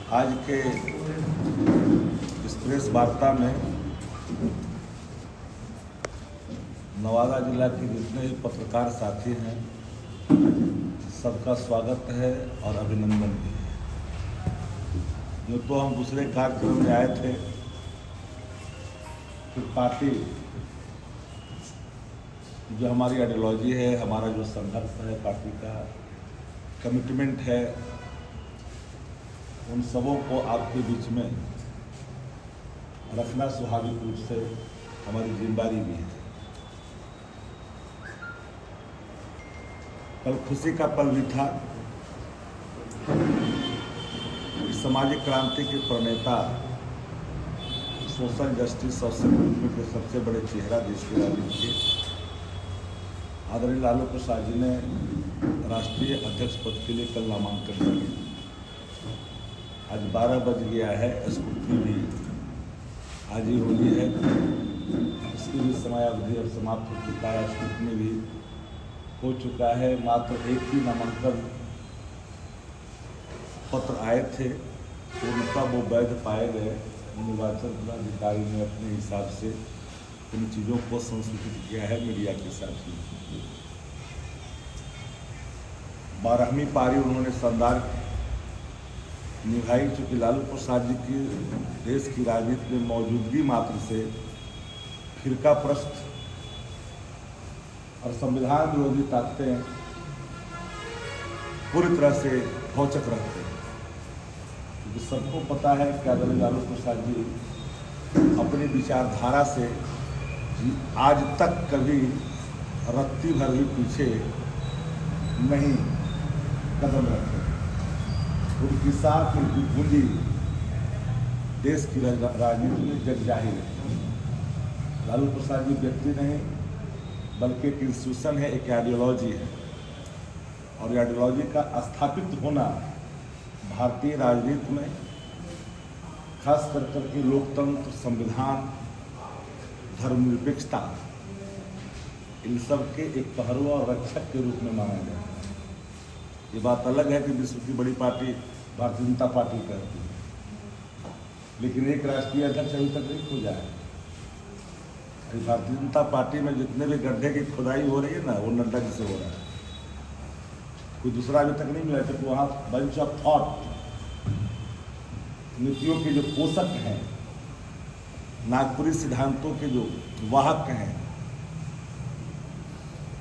आज के इस प्रेस वार्ता में नवादा जिला के जितने भी पत्रकार साथी हैं सबका स्वागत है और अभिनंदन भी है। जो तो हम दूसरे कार्यक्रम में आए थे, फिर पार्टी जो हमारी आइडियोलॉजी है, हमारा जो संघर्ष है, पार्टी का कमिटमेंट है, उन सबों को आपके बीच में रखना स्वाभाविक रूप से हमारी जिम्मेदारी भी है। कल खुशी का पल भी था। सामाजिक क्रांति के प्रणेता, सोशल जस्टिस और सेक्युलरिज्म के सबसे बड़े चेहरा देश के राजनीति के आदरणीय लालू प्रसाद जी ने राष्ट्रीय अध्यक्ष पद के लिए कल नामांकन किया। आज 12 बज गया है, स्कूटी भी आज ही होनी है, इसकी भी समयावधि अब समाप्त हो चुका है, स्कूटनी भी हो चुका है। मात्र एक ही नामांकन पत्र आए थे, उनका वो वैध पाए गए। निर्वाचन पदाधिकारी ने अपने हिसाब से इन चीज़ों को संशोधित किया है मीडिया के साथ ही। 12वीं पारी उन्होंने शानदार निभाई। चूँकि लालू प्रसाद जी की देश की राजनीति में मौजूदगी मात्र से फिरकाप्रस्त और संविधान विरोधी ताकतें पूरी तरह से भौचक रखते हैं। क्योंकि सबको पता है कि आदरणीय लालू प्रसाद जी अपनी विचारधारा से आज तक कभी रत्ती भर भी पीछे नहीं कदम रखे। उनकी साख, उनकी पूंजी देश की राजनीति में जग जाहिर है। लालू प्रसाद जी व्यक्ति नहीं बल्कि एक इंस्टीट्यूशन है, एक आइडियोलॉजी है, और आइडियोलॉजी का स्थापित होना भारतीय राजनीति में खास करके लोकतंत्र, संविधान, धर्मनिरपेक्षता, इन सब के एक पहरुआ और रक्षक के रूप में माना जाता है। ये बात अलग है कि विश्व की बड़ी पार्टी भारतीय जनता पार्टी कहती है, लेकिन एक राष्ट्रीय अध्यक्ष अभी तक नहीं खोजा है। भारतीय जनता पार्टी में जितने भी गड्ढे की खुदाई हो रही है ना, वो नड्डा जी से हो रहा है। कोई दूसरा अभी तक नहीं मिला। क्योंकि वहाँ बंच ऑफ थॉट, नीतियों के जो पोषक हैं, नागपुरी सिद्धांतों के जो वाहक हैं,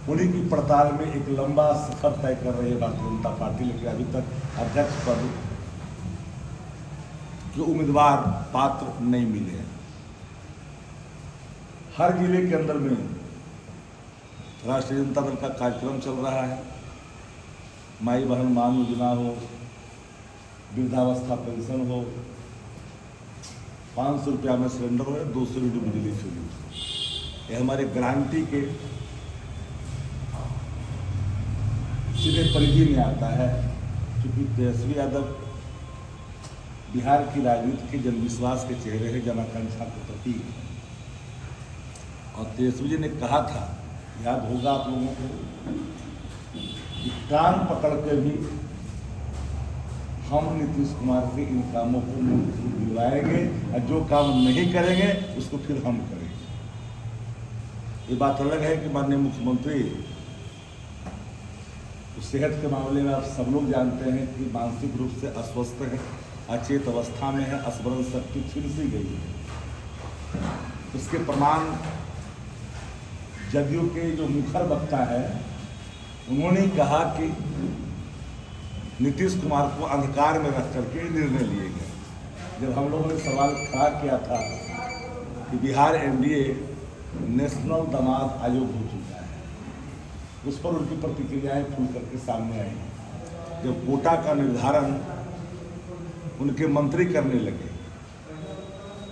उन्हीं की पड़ताल में एक लंबा सफर तय कर रही है भारतीय जनता पार्टी। लेकिन अभी तक अध्यक्ष पद के उम्मीदवार पात्र नहीं मिले हैं। हर जिले के अंदर में राष्ट्रीय जनता दल का कार्यक्रम चल रहा है। माई बहन मान योजना हो, वृद्धावस्था पेंशन हो, 500 रुपया में सिलेंडर हो, 200 यूनिट बिजली फ्री हो, ये हमारे गारंटी के सीधे परिधि में आता है। क्योंकि तेजस्वी यादव बिहार की राजनीति के जनविश्वास के चेहरे हैं, जनाकांक्षा के प्रतीक है। और तेजस्वी जी ने कहा था, याद होगा आप लोगों को, कि कान पकड़ के भी हम नीतीश कुमार से इन कामों को दिलवाएंगे, और जो काम नहीं करेंगे उसको फिर हम करेंगे। ये बात अलग है कि माननीय मुख्यमंत्री तो सेहत के मामले में आप सब लोग जानते हैं कि मानसिक रूप से अस्वस्थ है, अचेत अवस्था में है, स्मरण शक्ति छिन सी गई है। उसके प्रमाण जदयू के जो मुखर वक्ता है, उन्होंने कहा कि नीतीश कुमार को अंधकार में रख करके निर्णय लिए गए। जब हम लोगों ने सवाल खड़ा किया था कि बिहार एनडीए नेशनल दामाद आयोग हो चुका है, उस पर उनकी प्रतिक्रियाएं खुल करके सामने आई। जब कोटा का निर्धारण उनके मंत्री करने लगे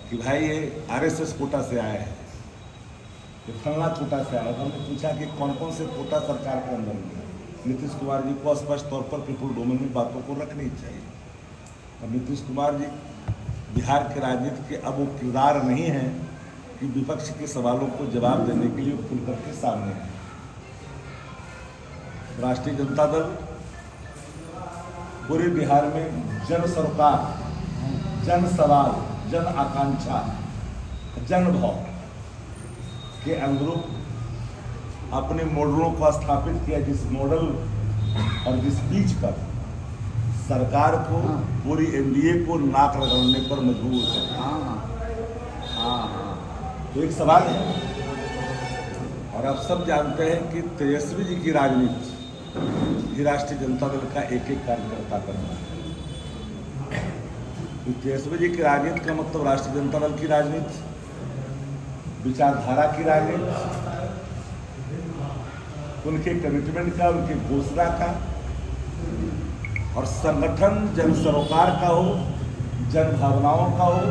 कि भाई ये आरएसएस कोटा से आए हैं, ये फलना कोटा से आया, तो हमने पूछा कि कौन कौन से कोटा सरकार के अंदर में। नीतीश कुमार जी को स्पष्ट तौर पर पीपुल डोमेन में बातों को रखनी चाहिए। और नीतीश कुमार जी बिहार के राजनीति के अब वो किरदार नहीं है कि विपक्ष के सवालों को जवाब देने के लिए खुल करके सामने आए। राष्ट्रीय जनता दल पूरे बिहार में जन सरोकार जन सवाल, जन आकांक्षा, जन भाव के अनुरूप अपने मॉडलों को स्थापित किया, जिस मॉडल और जिस बीच पर सरकार को पूरी एनडीए को नाक रगड़ने पर मजबूर है। तो एक सवाल है, और आप सब जानते हैं कि तेजस्वी जी की राजनीति ही राष्ट्रीय जनता दल का एक एक कार्यकर्ता करना है। तो तेजस्वी जी की राजनीति का मतलब राष्ट्रीय जनता दल की राजनीति, विचारधारा की राजनीति, उनके कमिटमेंट का, उनकी घोषणा का, और संगठन जन सरोकार का हो, जन भावनाओं का हो,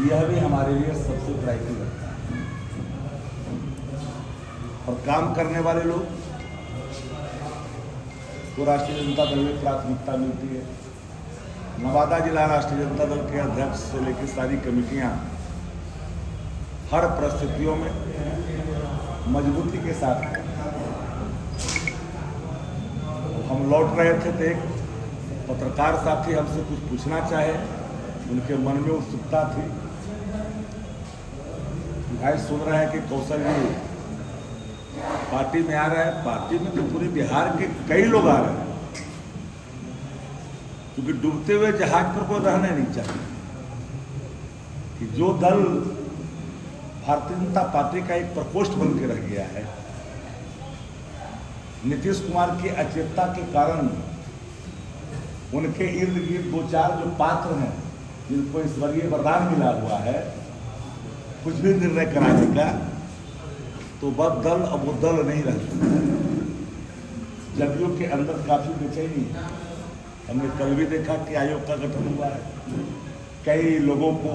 यह भी हमारे लिए सबसे प्राइमरी रखता है। और काम करने वाले लोग को राष्ट्रीय जनता दल में प्राथमिकता मिलती है। नवादा जिला राष्ट्रीय जनता दल के अध्यक्ष से लेकर सारी कमेटियां हर परिस्थितियों में मजबूती के साथ, हम लौट रहे थे तो एक पत्रकार साथी हमसे कुछ पूछना चाहे, उनके मन में उत्सुकता थी। भाई सुन रहे हैं कि कौशल जी पार्टी में आ रहे हैं। पार्टी में तो पूरे बिहार के कई लोग आ रहे हैं, क्योंकि डूबते हुए जहाज पर कोई रहना नहीं चाहिए। कि जो दल भारतीय जनता पार्टी का एक प्रकोष्ठ बन के रह गया है, नीतीश कुमार की अचेतता के कारण उनके इर्द गिर्द दो चार जो पात्र हैं, जिनको ईश्वरीय वरदान मिला हुआ है कुछ भी निर्णय कराने का, तो वह दल अब वो दल नहीं रहता। जदयू के अंदर काफी बेचैनी है। हमने कल भी देखा कि आयोग का गठन हुआ है, कई लोगों को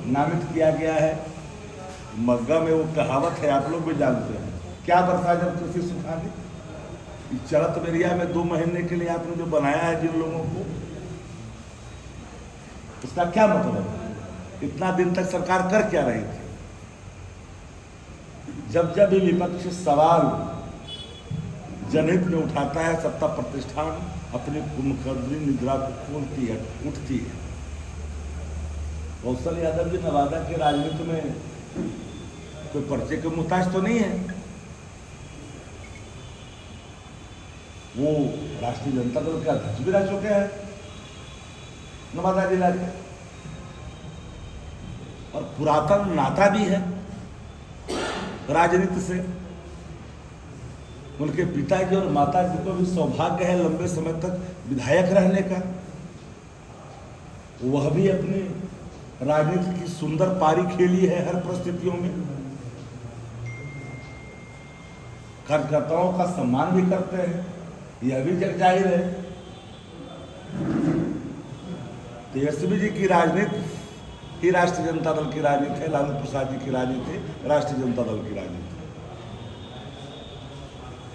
नामित किया गया है। मग्गा में वो कहावत है, आप लोग भी जानते हैं, क्या बरसा जब कृषि सुखाने। चरत मेरिया में 2 महीने के लिए आपने जो बनाया है जिन लोगों को, उसका क्या मतलब है? इतना दिन तक सरकार कर क्या रही थी? जब जब भी विपक्ष सवाल जनहित में उठाता है, सत्ता प्रतिष्ठान अपनी कुंभकर्णी निद्रा को खोलती है, उठती है। कौशल यादव जी नवादा की राजनीति में कोई पर्चे के मुहताज तो नहीं है। वो राष्ट्रीय जनता दल के अध्यक्ष भी रह चुके हैं नवादा जिला के, और पुरातन नाता भी है राजनीति से। उनके पिताजी और माताजी को भी सौभाग्य है लंबे समय तक विधायक रहने का। वह भी अपनी राजनीति की सुंदर पारी खेली है हर परिस्थितियों में। कार्यकर्ताओं का सम्मान भी करते हैं, यह भी जग जाहिर है। तेजस्वी जी की राजनीति ही राष्ट्रीय जनता दल की राजनीति है, लालू प्रसाद जी की राजनीति राष्ट्रीय जनता दल की राजनीति है।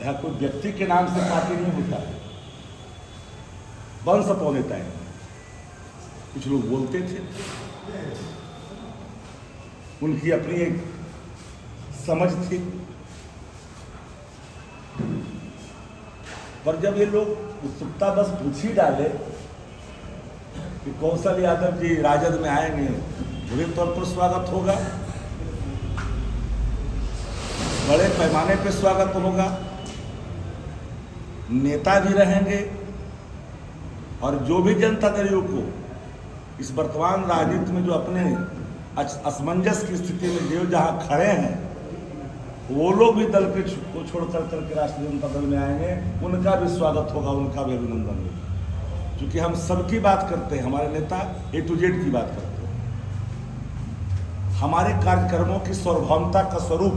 यहाँ कोई व्यक्ति के नाम से पार्टी नहीं होता है, वंश पौनेता है। कुछ लोग बोलते थे, उनकी अपनी एक समझ थी, पर जब ये लोग उत्सुकता बस पूछ ही डाले कि कौशल यादव जी राजद में आएंगे, बुरे तौर पर स्वागत होगा, बड़े पैमाने पर स्वागत होगा, नेता भी रहेंगे, और जो भी जनता दलियों को इस वर्तमान राजनीति में जो अपने असमंजस की स्थिति में जो जहां खड़े हैं, वो लोग भी दल को छोड़कर करके राष्ट्रीय जनता दल में आएंगे, उनका भी स्वागत होगा, उनका भी अभिनंदन होगा। क्योंकि हम सबकी बात करते हैं, हमारे नेता A to Z की बात करते हैं। हमारे कार्यक्रमों की सार्वभौमता का स्वरूप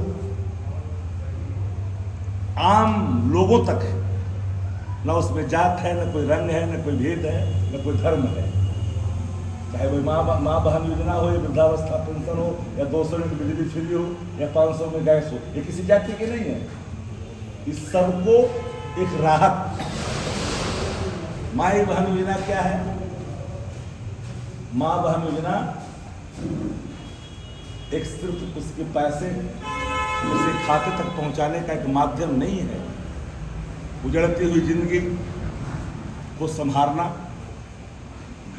आम लोगों तक है, न उसमें जात है, न कोई रंग है, न कोई भेद है, न कोई धर्म है। चाहे वो माँ बहन योजना हो, या वृद्धावस्था पेंशन हो, या 200 यूनिट बिजली फ्री हो, या 500 में गैस हो, ये किसी जाति के नहीं है। इस सबको एक राहत। माँ बहन योजना क्या है? माँ बहन योजना एक सिर्फ उसके पैसे उसे खाते तक पहुंचाने का एक माध्यम नहीं है। उजड़ती हुई जिंदगी को संभालना,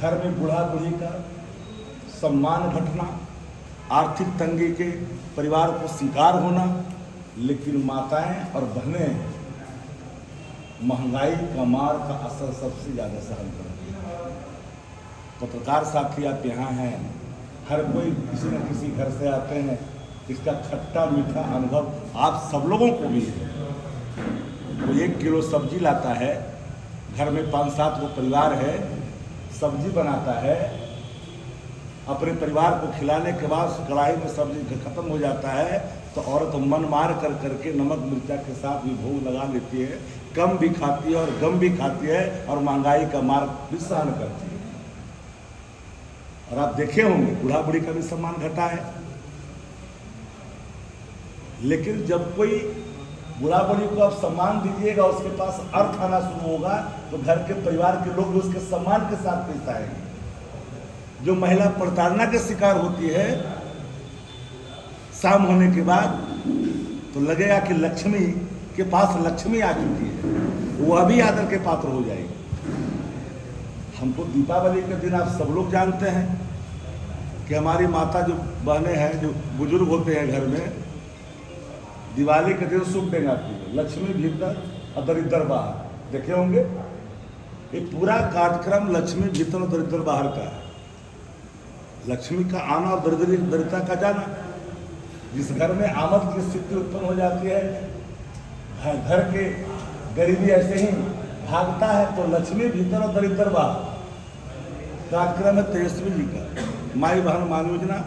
घर में बूढ़ा बूढ़ी का सम्मान घटना, आर्थिक तंगी के परिवार को शिकार होना, लेकिन माताएं और बहनें महंगाई का मार का असर सबसे ज़्यादा सहन करती हैं। पत्रकार साथी आप यहाँ हैं, हर कोई किसी न किसी घर से आते हैं, इसका खट्टा मीठा अनुभव आप सब लोगों को भी है। कोई 1 किलो सब्जी लाता है, घर में 5-7 को परिवार है, सब्जी बनाता है, अपने परिवार को खिलाने के बाद कढ़ाई में सब्जी खत्म हो जाता है तो औरत मन मार कर करके नमक मिर्चा के साथ भी भोग लगा लेती है, कम भी खाती है और गम भी खाती है और महंगाई का मार भी सहन करती है। और आप देखे होंगे बूढ़ा बूढ़ी का भी सम्मान घटा है, लेकिन जब कोई बूढ़ा बूढ़ी को आप सम्मान दीजिएगा, उसके पास अर्थ आना शुरू होगा तो घर के परिवार के लोग भी उसके सम्मान के साथ पेश आएंगे। जो महिला प्रताड़ना के शिकार होती है, शाम होने के बाद तो लगेगा कि लक्ष्मी के पास लक्ष्मी आ चुकी है, वो अभी आदर के पात्र हो जाएगी। हमको दीपावली के दिन आप सब लोग जानते हैं कि हमारी माता जो बहनें हैं, जो बुजुर्ग होते हैं घर में, दिवाली के दिन शुभ देंगाती है, लक्ष्मी भीतर और दरिद्र बाहर। देखे होंगे ये पूरा कार्यक्रम लक्ष्मी भीतर और दरिद्र बाहर का है। लक्ष्मी का आना और दरिद्रता का जाना। जिस घर में आमद की स्थिति उत्पन्न हो जाती है, घर के गरीबी ऐसे ही भागता है, तो लक्ष्मी भीतर और दरिद्र बाहर कार्यक्रम है तेजस्वी जी का। माई बहन मान योजना,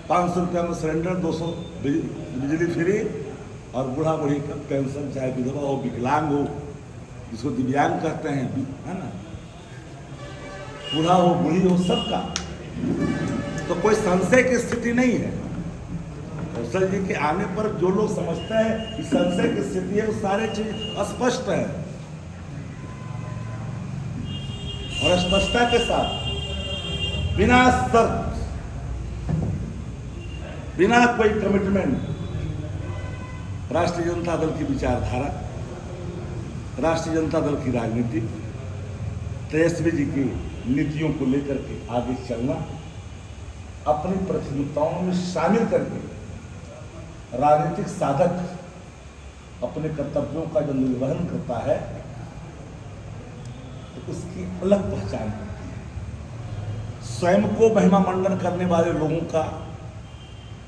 500 रुपया में सिलेंडर, 200 बिजली फ्री और बूढ़ा बूढ़ी का पेंशन, चाहे विधवा हो, विकलांग हो, जिसको दिव्यांग कहते हैं, है ना, बूढ़ा हो बूढ़ी हो, सबका। तो कोई संशय की स्थिति नहीं है। कौशल जी के आने पर जो लोग समझते हैं कि संशय की स्थिति है, वो सारे चीज स्पष्ट है और स्पष्टता के साथ बिना शर्त, बिना कोई कमिटमेंट, राष्ट्रीय जनता दल की विचारधारा, राष्ट्रीय जनता दल की राजनीति, तेजस्वी जी की नीतियों को लेकर के आगे चलना, अपनी प्राथमिकताओं में शामिल करके राजनीतिक साधक अपने कर्तव्यों का जब निर्वहन करता है तो उसकी अलग पहचान होती है। स्वयं को महिमा मंडन करने वाले लोगों का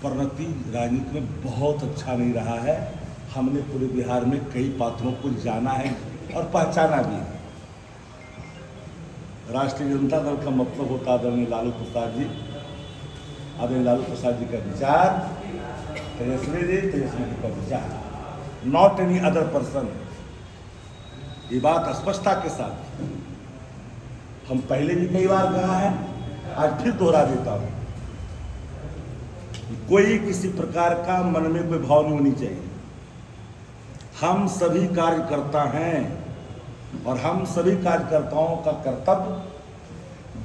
परिणति राजनीति में बहुत अच्छा नहीं रहा है। हमने पूरे बिहार में कई पात्रों को जाना है और पहचाना भी है। राष्ट्रीय जनता दल का मतलब होता है आदरणीय लालू प्रसाद जी, आदरणीय लालू प्रसाद जी का विचार, तेजस्वी जी का विचार, नॉट एनी अदर पर्सन। ये बात स्पष्टता के साथ हम पहले भी कई बार कहा है, आज फिर दोहरा देता हूं। कोई किसी प्रकार का मन में कोई भाव नहीं होनी चाहिए। हम सभी कार्यकर्ता हैं और हम सभी कार्यकर्ताओं का कर्तव्य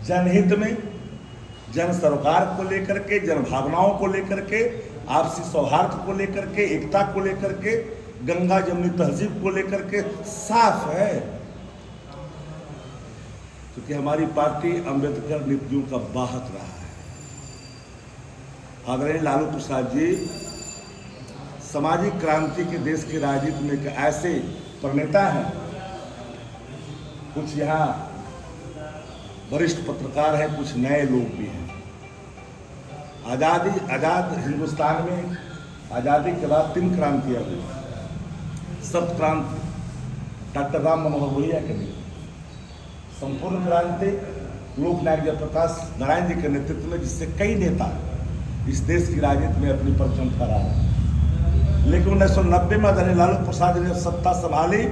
जनहित में, जन सरोकार को लेकर के, जन भावनाओं को लेकर के, आपसी सौहार्द को लेकर के, एकता को लेकर के, गंगा जमुनी तहजीब को लेकर के साफ है। क्योंकि हमारी पार्टी अंबेडकर नीतियों का बाहक रहा है। आदरणीय लालू प्रसाद जी सामाजिक क्रांति के देश की राजनीति में एक ऐसे प्रणेता हैं। कुछ यहाँ वरिष्ठ पत्रकार हैं, कुछ नए लोग भी हैं। आज़ाद हिंदुस्तान में आज़ादी के बाद 3 क्रांतियाँ हुई। सप्त क्रांति डॉक्टर राम मनोहर लोहिया के लिए, संपूर्ण क्रांति लोकनायक जयप्रकाश नारायण जी के नेतृत्व में, जिससे कई नेता इस देश की राजनीति में अपनी परचम फहरा रहे हैं। लेकिन 1990 में आदरणीय लालू प्रसाद ने सत्ता संभाली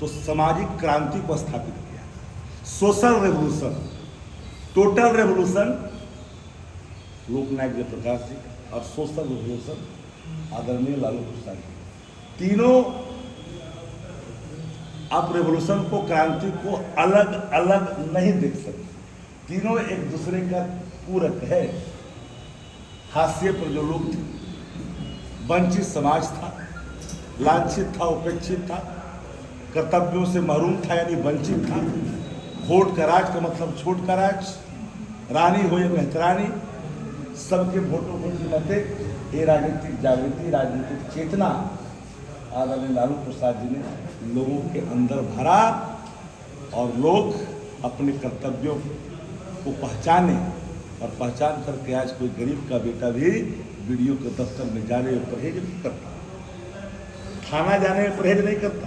तो सामाजिक क्रांति को स्थापित किया। सोशल रेवोल्यूशन, टोटल रेवोल्यूशन लोकनायक जयप्रकाश जी और सोशल रेवोल्यूशन आदरणीय लालू प्रसाद जी। तीनों आप रेवोल्यूशन को, क्रांति को अलग अलग नहीं देख सकते, तीनों एक दूसरे का पूरक है। हाशिए पर जो लोग थे, वंचित समाज था, लांछित था, उपेक्षित था, कर्तव्यों से महरूम था यानी वंचित था, वोट का राज का मतलब छोट का राज, रानी हो या मेहतरानी, सबके वोटों को कीमतें, ये राजनीतिक जागृति, राजनीतिक चेतना आदरणीय लालू प्रसाद जी ने लोगों के अंदर भरा और लोग अपने कर्तव्यों को पहचाने और पहचान करके आज कोई गरीब का बेटा भी वीडियो के दफ्तर में जाने में परहेज नहीं करता, थाना जाने में परहेज नहीं करता।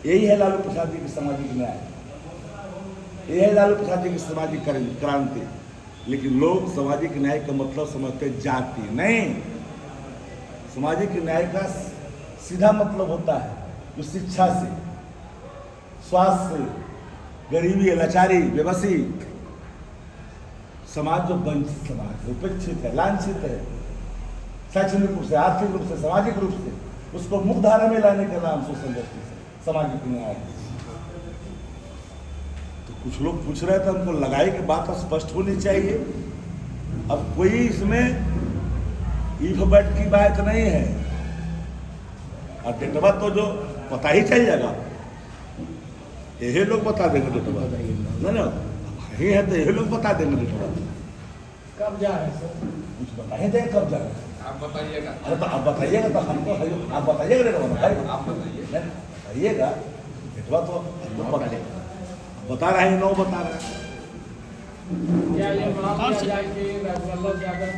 यही है लालू प्रसाद जी की सामाजिक न्याय, यही है लालू प्रसाद जी की सामाजिक क्रांति। लेकिन लोग सामाजिक न्याय का मतलब समझते जाति नहीं, सामाजिक न्याय का सीधा मतलब होता है जो शिक्षा से, स्वास्थ्य से, गरीबी, लाचारी, बेबसी, समाज जो वंचित समाज उपेक्षित है, लांछित है, शैक्षणिक रूप से, आर्थिक रूप से, सामाजिक रूप से, उसको मुख्य धारा में लाने का नाम सोशल जस्टिस है, सामाजिक न्याय। तो कुछ लोग पूछ रहे थे, हमको लगाई कि बात स्पष्ट होनी चाहिए। अब कोई इसमें ईफ बैठ की बात नहीं है, और डेटवा तो जो पता ही चल जाएगा, यही लोग बता देंगे डेटवा, नहीं ना ही है तो यही लोग बता देंगे डेटवा। कब जा रहे सर? कुछ बता ही देंगे कब जा रहे हैं, आप बताइएगा। अरे तो आप बताइएगा, तो हमको आप बताइएगा डेटवा, आप बताइए, बताइएगा डेटवा तो बता रहे हैं, 9 बता रहे हैं। क्या ये माफ किया जाए कि राजवल्लभ यादव